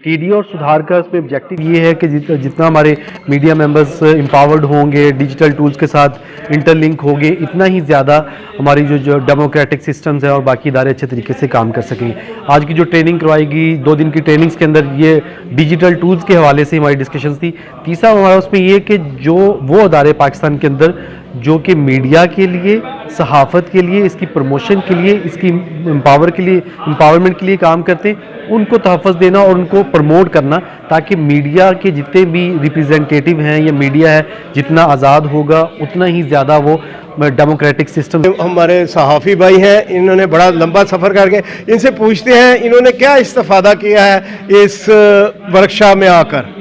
TD और सुधार का इसमें ऑब्जेक्टिव ये है कि जितना हमारे मीडिया मेंबर्स एम्पावर्ड होंगे, डिजिटल टूल्स के साथ इंटरलिंक होंगे, इतना ही ज़्यादा हमारी जो डेमोक्रेटिक सिस्टम्स हैं और बाकी इदारे अच्छे तरीके से काम कर सकेंगे। आज की जो ट्रेनिंग करवाएगी, 2 दिन की ट्रेनिंग्स के अंदर ये डिजिटल टूल्स के हवाले से हमारी डिस्कशंस थी। तीसरा हमारा उसमें ये कि जो वो अदारे पाकिस्तान के अंदर जो कि मीडिया के लिए, सहाफ़त के लिए, इसकी प्रमोशन के लिए, इसकी एम्पावरमेंट के लिए काम करते हैं, उनको तहफ़्फ़ुज़ देना और उनको प्रमोट करना, ताकि मीडिया के जितने भी रिप्रेजेंटेटिव हैं या मीडिया है जितना आज़ाद होगा उतना ही ज़्यादा वो डेमोक्रेटिक सिस्टम। हमारे सहाफ़ी भाई हैं, इन्होंने बड़ा लंबा सफ़र करके, इनसे पूछते हैं इन्होंने क्या इस्तिफ़ादा किया है इस वर्कशॉप में आकर।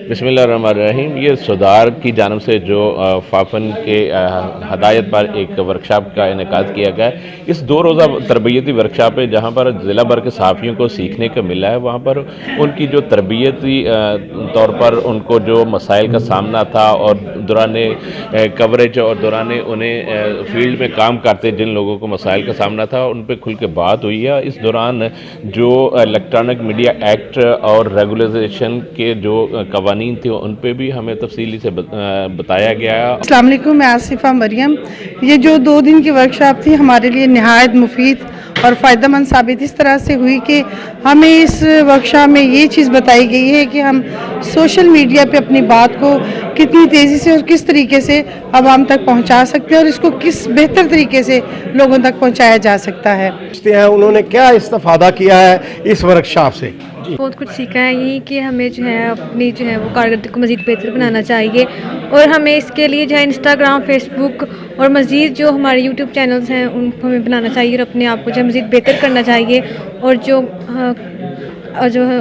बिस्मिल्लाहिर्रहमानिर्रहीम। ये सुधार की जानब से जो फाफन के हदायत पर एक वर्कशॉप का इनेकाद किया गया है। इस 2 रोज़ा तरबियती वर्कशॉप है जहाँ पर ज़िला भर के सहाफ़ियों को सीखने को मिला है। वहाँ पर उनकी जो तरबियती तौर पर उनको जो मसाइल का सामना था और दौरान कवरेज और दौरान उन्हें फील्ड में काम करते जिन लोगों को मसाइल का सामना था, उन पर खुल के बात हुई है। इस दौरान जो इलेक्ट्रॉनिक मीडिया एक्ट और रेगुलेशन के जो कवानीन थी उन पे भी हमें तफसीली से बताया गया है। अस्सलाम वालेकुम, मैं आसिफा मरियम। ये जो 2 दिन की वर्कशॉप थी हमारे लिए निहायत मुफीद और फ़ायदेमंद साबित इस तरह से हुई कि हमें इस वर्कशॉप में ये चीज़ बताई गई है कि हम सोशल मीडिया पे अपनी बात को कितनी तेज़ी से और किस तरीके से आवाम तक पहुंचा सकते हैं और इसको किस बेहतर तरीके से लोगों तक पहुंचाया जा सकता है। उन्होंने क्या इस्तिफ़ादा किया है इस वर्कशॉप से? बहुत कुछ सीखा है, यही कि हमें जो है अपनी जो है वो कारकर्दगी को मज़ीद बेहतर बनाना चाहिए और हमें इसके लिए जो है इंस्टाग्राम, फेसबुक और मज़ीद जो हमारे यूट्यूब चैनल्स हैं उनको हमें बनाना चाहिए और अपने आप को जो है मज़ीद बेहतर करना चाहिए और जो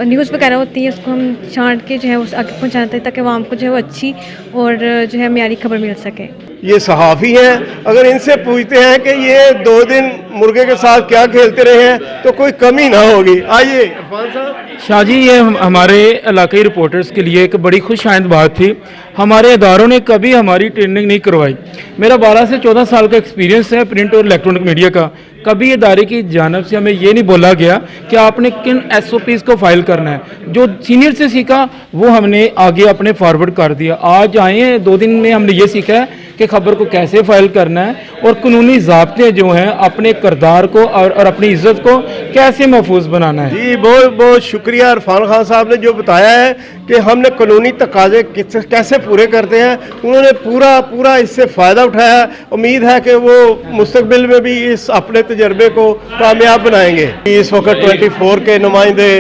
न्यूज़ वगैरह होती है उसको हम छांट के जो है उस आगे पहुँचाना चाहिए ताकि आवाम को जो है वो अच्छी और जो है मियारी खबर मिल सके। ये सहाफ़ी हैं, अगर इनसे पूछते हैं कि ये 2 दिन मुर्गे के साथ क्या खेलते रहे हैं तो कोई कमी ना होगी। आइए इरफान साहब। शाह जी, ये हमारे इलाकाई रिपोर्टर्स के लिए एक बड़ी खुश आइंद बात थी। हमारे इदारों ने कभी हमारी ट्रेनिंग नहीं करवाई। मेरा 12 से 14 साल का एक्सपीरियंस है प्रिंट और इलेक्ट्रॉनिक मीडिया का। कभी इदारे की जानब से हमें ये नहीं बोला गया कि आपने किन SOPs को फाइल करना है। जो सीनियर से सीखा वो हमने आगे अपने फॉरवर्ड कर दिया। आज आए हैं 2 दिन में हमने ये सीखा है कि खबर को कैसे फाइल करना है और कानूनी ज़ाब्ते जो हैं अपने किरदार को और अपनी इज्जत को कैसे महफूज बनाना है। जी बहुत बहुत शुक्रिया इरफान खान साहब ने जो बताया है कि हमने कानूनी तकाजे कैसे पूरे करते हैं। उन्होंने पूरा इससे फ़ायदा उठाया। उम्मीद है कि वो मुस्तकबिल में भी इस अपने तजर्बे को कामयाब बनाएंगे। इस वक्त 24 के नुमाइंदे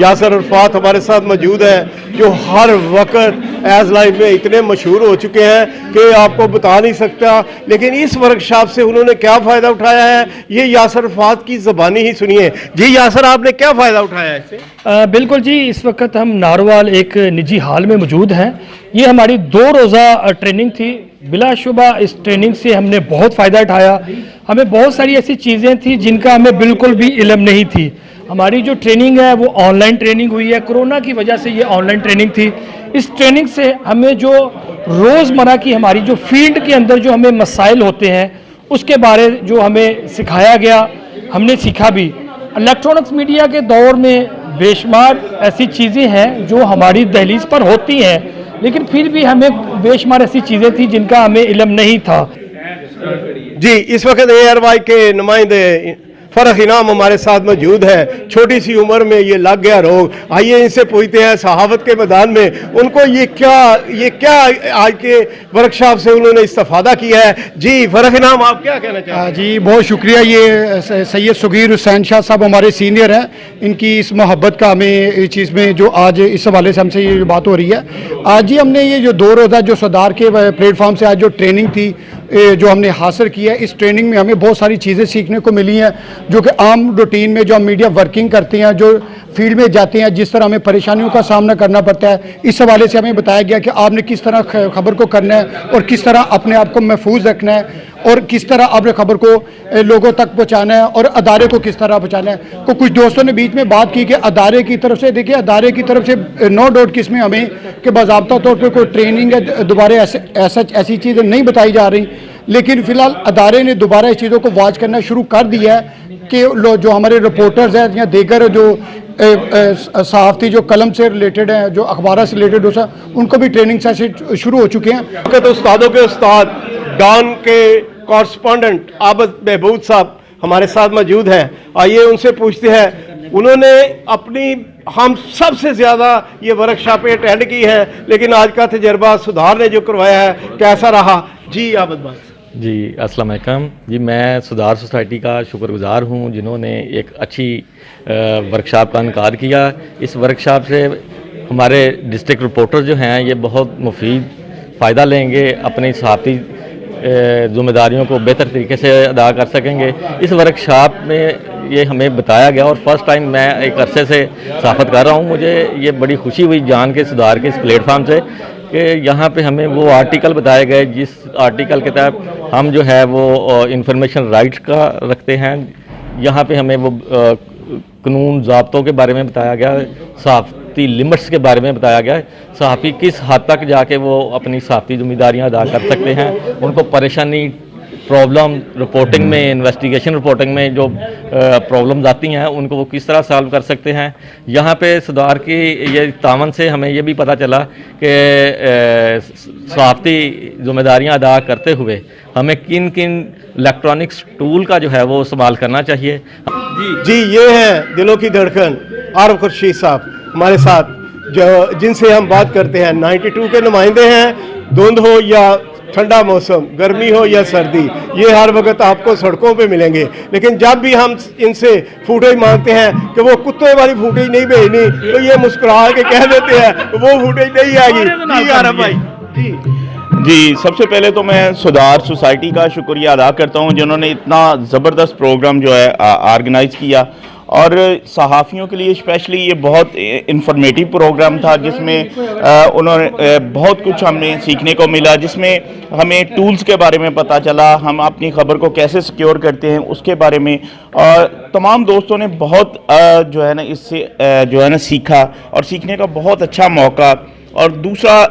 यासर अरफात हमारे साथ मौजूद हैं जो हर वक्त एज लाइफ में इतने मशहूर हो चुके हैं कि आपको बता नहीं सकता। लेकिन इस वर्कशॉप से उन्होंने क्या फ़ायदा उठाया है ये यासर अरफात की ज़बानी ही सुनिए। जी यासर, आपने क्या फ़ायदा उठाया है इससे? बिल्कुल जी, इस वक्त हम नारवाल एक निजी हाल में मौजूद हैं। ये हमारी 2 रोज़ा ट्रेनिंग थी। बिलाशुबा इस ट्रेनिंग से हमने बहुत फ़ायदा उठाया। हमें बहुत सारी ऐसी चीज़ें थी जिनका हमें बिल्कुल भी इल्म नहीं थी। हमारी जो ट्रेनिंग है वो ऑनलाइन ट्रेनिंग हुई है। कोरोना की वजह से ये ऑनलाइन ट्रेनिंग थी। इस ट्रेनिंग से हमें जो रोज़मर्रा की हमारी जो फील्ड के अंदर जो हमें मसाइल होते हैं उसके बारे जो हमें सिखाया गया, हमने सीखा भी। इलेक्ट्रॉनिक्स मीडिया के दौर में बेशुमार ऐसी चीज़ें हैं जो हमारी दहलीज पर होती हैं, लेकिन फिर भी हमें बेशुमार ऐसी चीज़ें थी जिनका हमें इल्म नहीं था। जी इस वक्त ARY के नुमाइंदे फरख इनाम हमारे साथ मौजूद है। छोटी सी उम्र में ये लग गया रोग। आइए इनसे पूछते हैं सहावत के मैदान में उनको ये क्या आज के वर्कशॉप से उन्होंने इस्तिफादा किया है। जी फरख इनाम, आप क्या कहना चाहते हैं? जी बहुत शुक्रिया। ये सैयद सुगीर हुसैन शाह साहब हमारे सीनियर हैं। इनकी इस मोहब्बत का हमें इस चीज़ में जो आज इस हवाले से हमसे ये बात हो रही है। आज ही हमने ये जो 2 रोज़ा जो सुधार के प्लेटफॉर्म से आज जो ट्रेनिंग थी जो हमने हासिल की है, इस ट्रेनिंग में हमें बहुत सारी चीज़ें सीखने को मिली हैं जो कि आम रूटीन में जो हम मीडिया वर्किंग करते हैं, जो फील्ड में जाते हैं, जिस तरह हमें परेशानियों का सामना करना पड़ता है। इस हवाले से हमें बताया गया कि आपने किस तरह खबर को करना है और किस तरह अपने आप को महफूज रखना है और किस तरह आपने खबर को लोगों तक पहुंचाना है और अदारे को किस तरह पहुंचाना है। तो कुछ दोस्तों ने बीच में बात की कि अदारे की तरफ से, देखिए अदारे की तरफ से नो डाउट किसमें हमें कि बाज़ाब्ता तौर पर कोई ट्रेनिंग है दोबारा ऐसी चीज़ें नहीं बताई जा रही, लेकिन फ़िलहाल अदारे ने दोबारा इस चीज़ों को वॉच करना शुरू कर दिया है कि जो हमारे रिपोर्टर्स हैं या दीगर जो सहाफ़ती जो कलम से रिलेटेड हैं, जो अखबार से रिलेटेड हो सा, उनको भी ट्रेनिंग सेशन शुरू हो चुके हैं। तो उस्तादों के उस्ताद डॉन के कॉरस्पॉन्डेंट आबद महबूब साहब हमारे साथ मौजूद हैं। आइए उनसे पूछते हैं, उन्होंने अपनी हम सबसे ज़्यादा ये वर्कशॉपें अटेंड की है, लेकिन आज का तजर्बा सुधार ने जो करवाया है कैसा रहा? जी आबद भाई। जी अस्सलाम वालेकुम जी, मैं सुधार सोसाइटी का शुक्रगुजार हूँ जिन्होंने एक अच्छी वर्कशॉप का इनकार किया। इस वर्कशॉप से हमारे डिस्ट्रिक्ट रिपोर्टर जो हैं ये बहुत मुफीद फ़ायदा लेंगे, अपनी सहाफ़ती ज़िम्मेदारियों को बेहतर तरीके से अदा कर सकेंगे। इस वर्कशॉप में ये हमें बताया गया और फर्स्ट टाइम मैं एक अरसे से सहाफ़त कर रहा हूँ। मुझे ये बड़ी खुशी हुई जान के सुधार के इस प्लेटफार्म से कि यहाँ पे हमें वो आर्टिकल बताए गए जिस आर्टिकल के तहत हम जो है वो इंफॉर्मेशन राइट्स का रखते हैं। यहाँ पे हमें वो कानून ज़ाब्तों के बारे में बताया गया, सहाफ़ती लिमिट्स के बारे में बताया गया, सहाफ़ी किस हद तक जाके वो अपनी सहाफ़ती ज़िम्मेदारियाँ अदा कर सकते हैं, उनको परेशानी प्रॉब्लम रिपोर्टिंग में, इन्वेस्टिगेशन रिपोर्टिंग में जो प्रॉब्लम्स आती हैं उनको वो किस तरह सॉल्व कर सकते हैं। यहाँ पे सुधार की ये तावन से हमें ये भी पता चला कि सहाफ़ती ज़िम्मेदारियाँ अदा करते हुए हमें किन किन इलेक्ट्रॉनिक्स टूल का जो है वो इस्तेमाल करना चाहिए। जी ये है दिलों की धड़कन आरफ खुर्शीद साहब हमारे साथ, जो जिनसे हम बात करते हैं। 92 के नुमाइंदे हैं। धुंध हो या ठंडा मौसम, गर्मी हो या सर्दी, ये हर वक्त आपको सड़कों पे मिलेंगे। लेकिन जब भी हम इनसे फुटेज मांगते हैं कि वो कुत्ते वाली फुटेज नहीं भेजनी, तो ये मुस्कुरा के कह देते हैं वो फुटेज नहीं आएगी। जी आरफ भाई। जी सबसे पहले तो मैं सुधार सोसाइटी का शुक्रिया अदा करता हूं जिन्होंने इतना ज़बरदस्त प्रोग्राम जो है ऑर्गेनाइज किया, और सहाफ़ियों के लिए स्पेशली ये बहुत इंफॉर्मेटिव प्रोग्राम था जिसमें उन्होंने बहुत कुछ हमने सीखने को मिला, जिसमें हमें टूल्स के बारे में पता चला, हम अपनी ख़बर को कैसे सिक्योर करते हैं उसके बारे में। और तमाम दोस्तों ने बहुत जो है ना इससे जो है ना सीखा, और सीखने का बहुत अच्छा मौका। और दूसरा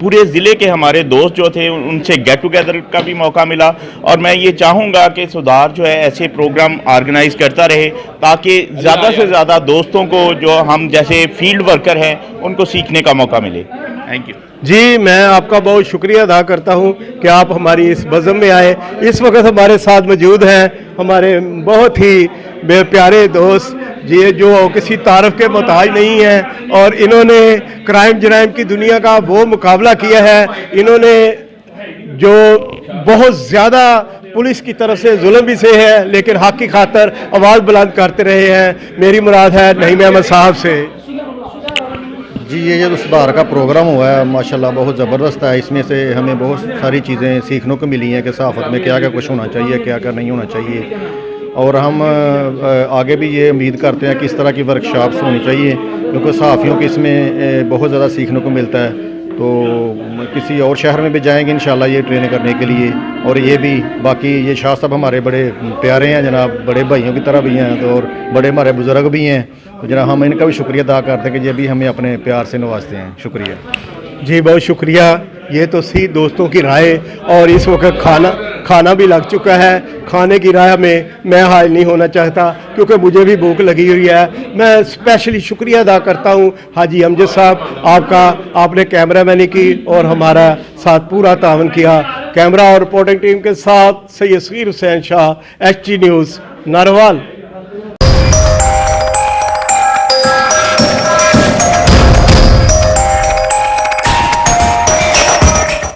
पूरे ज़िले के हमारे दोस्त जो थे उनसे गेट टुगेदर का भी मौका मिला, और मैं ये चाहूँगा कि सुधार जो है ऐसे प्रोग्राम ऑर्गेनाइज करता रहे ताकि ज़्यादा से ज़्यादा दोस्तों को जो हम जैसे फील्ड वर्कर हैं उनको सीखने का मौका मिले। थैंक यू जी। मैं आपका बहुत शुक्रिया अदा करता हूं कि आप हमारी इस बज़म में आए। इस वक्त हमारे साथ मौजूद हैं हमारे बहुत ही प्यारे दोस्त जी, जो किसी तारफ़ के मोहताज नहीं हैं, और इन्होंने क्राइम जराइम की दुनिया का वो मुकाबला किया है। इन्होंने जो बहुत ज़्यादा पुलिस की तरफ से जुल्म भी से है, लेकिन हक़ की खातर आवाज़ बुलंद करते रहे हैं। मेरी मुराद है नईम अहमद साहब से। जी ये जो सुधार का प्रोग्राम हुआ है माशाल्लाह बहुत ज़बरदस्त है। इसमें से हमें बहुत सारी चीज़ें सीखने को मिली हैं कि सहाफ़त में क्या क्या कुछ होना चाहिए, क्या क्या नहीं होना चाहिए, और हम आगे भी ये उम्मीद करते हैं कि इस तरह की वर्कशॉप्स होनी चाहिए, क्योंकि सहाफ़ियों की इसमें बहुत ज़्यादा सीखने को मिलता है। तो किसी और शहर में भी जाएंगे इंशाल्लाह ये ट्रेनिंग करने के लिए। और ये भी बाकी ये शाह साहब हमारे बड़े प्यारे हैं जनाब, बड़े भाइयों की तरह भी हैं, तो और बड़े हमारे बुज़ुर्ग भी हैं, तो जनाब हम इनका भी शुक्रिया अदा करते हैं कि ये भी हमें अपने प्यार से नवाजते हैं। शुक्रिया जी, बहुत शुक्रिया। ये तो सी दोस्तों की राय, और इस वक्त खाना भी लग चुका है। खाने की राय में मैं हाजिर नहीं होना चाहता क्योंकि मुझे भी भूख लगी हुई है। मैं स्पेशली शुक्रिया अदा करता हूँ हाजी अमजद साहब आपका, आपने कैमरामैनी की और हमारा साथ पूरा तावन किया। कैमरा और रिपोर्टिंग टीम के साथ Syed Sagheer Hussain Shah, HT news, narwhal.